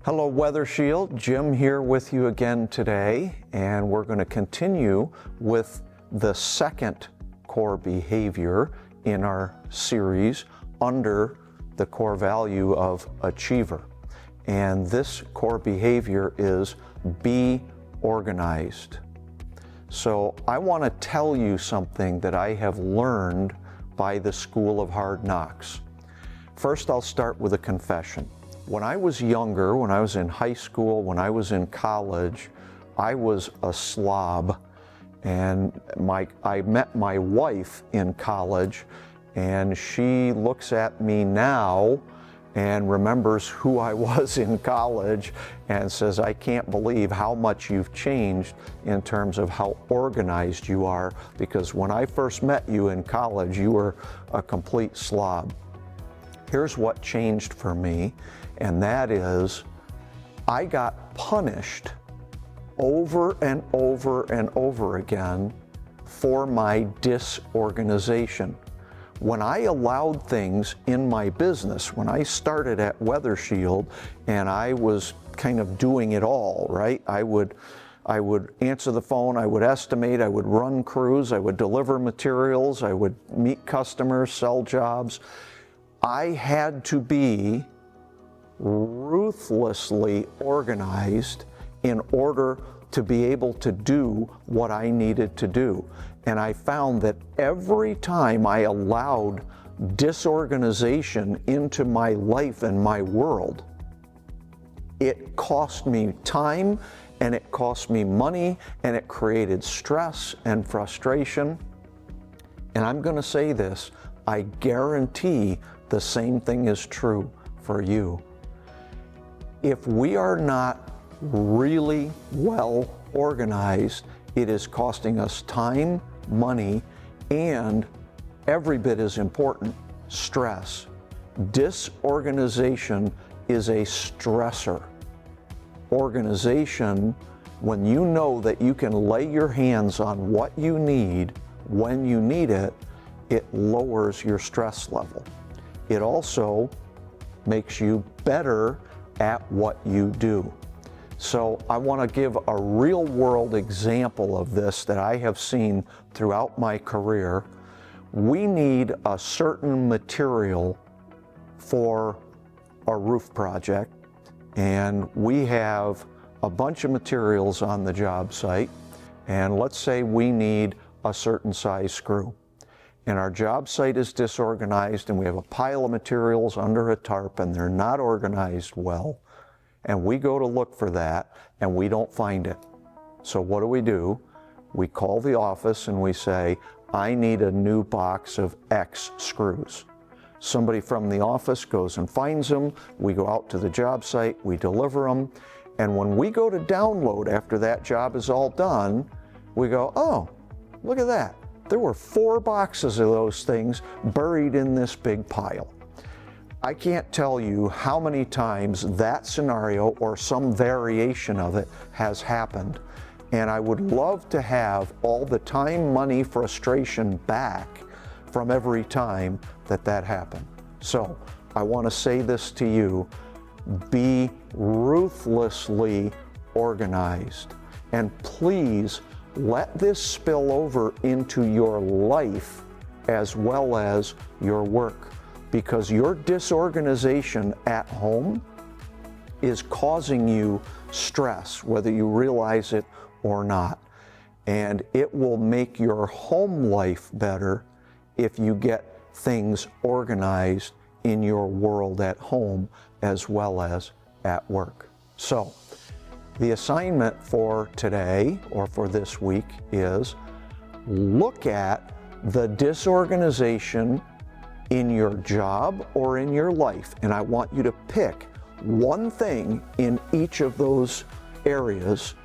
Hello Weather Shield, Jim here with you again today, and we're going to continue with the second core behavior in our series under the core value of achiever. And this core behavior is be organized. So I want to tell you something that I have learned by the School of Hard Knocks. First, I'll start with a confession. When I was younger, when I was in high school, when I was in college, I was a slob. And I met my wife in college, and she looks at me now and remembers who I was in college and says, I can't believe how much you've changed in terms of how organized you are, because when I first met you in college, you were a complete slob. Here's what changed for me, and that is I got punished over and over and over again for my disorganization. When I allowed things in my business, when I started at Weather Shield and I was kind of doing it all, right? I would answer the phone, I would estimate, I would run crews, I would deliver materials, I would meet customers, sell jobs. I had to be ruthlessly organized in order to be able to do what I needed to do. And I found that every time I allowed disorganization into my life and my world, it cost me time, and it cost me money, and it created stress and frustration. And I'm going to say this, I guarantee the same thing is true for you. If we are not really well organized, it is costing us time, money, and every bit as important, stress. Disorganization is a stressor. Organization, when you know that you can lay your hands on what you need when you need it, it lowers your stress level. It also makes you better at what you do. So I want to give a real world example of this that I have seen throughout my career. We need a certain material for a roof project, and we have a bunch of materials on the job site, and let's say we need a certain size screw. And our job site is disorganized, and we have a pile of materials under a tarp, and they're not organized well. And we go to look for that, and we don't find it. So what do? We call the office and we say, I need a new box of X screws. Somebody from the office goes and finds them. We go out to the job site, we deliver them. And when we go to download after that job is all done, we go, oh, look at that. There were 4 boxes of those things buried in this big pile. I can't tell you how many times that scenario or some variation of it has happened. And I would love to have all the time, money, frustration back from every time that happened. So I want to say this to you, be ruthlessly organized. And please let this spill over into your life as well as your work, because your disorganization at home is causing you stress, whether you realize it or not. And it will make your home life better if you get things organized in your world at home as well as at work. So, the assignment for today, or for this week, is look at the disorganization in your job or in your life. And I want you to pick one thing in each of those areas,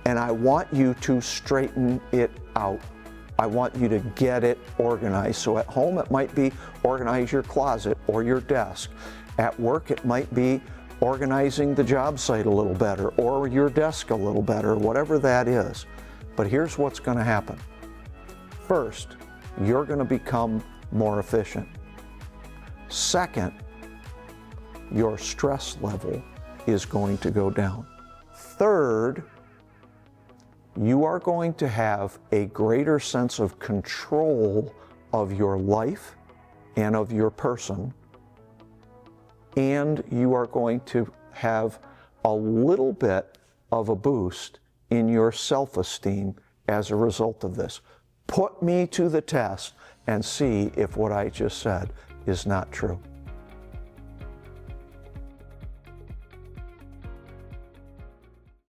and I want you to straighten it out. I want you to get it organized. So at home, it might be organize your closet or your desk. At work, it might be organizing the job site a little better or your desk a little better, whatever that is. But here's what's going to happen. First, you're going to become more efficient. Second, your stress level is going to go down. Third, you are going to have a greater sense of control of your life and of your person, and you are going to have a little bit of a boost in your self-esteem as a result of this. Put me to the test and see if what I just said is not true.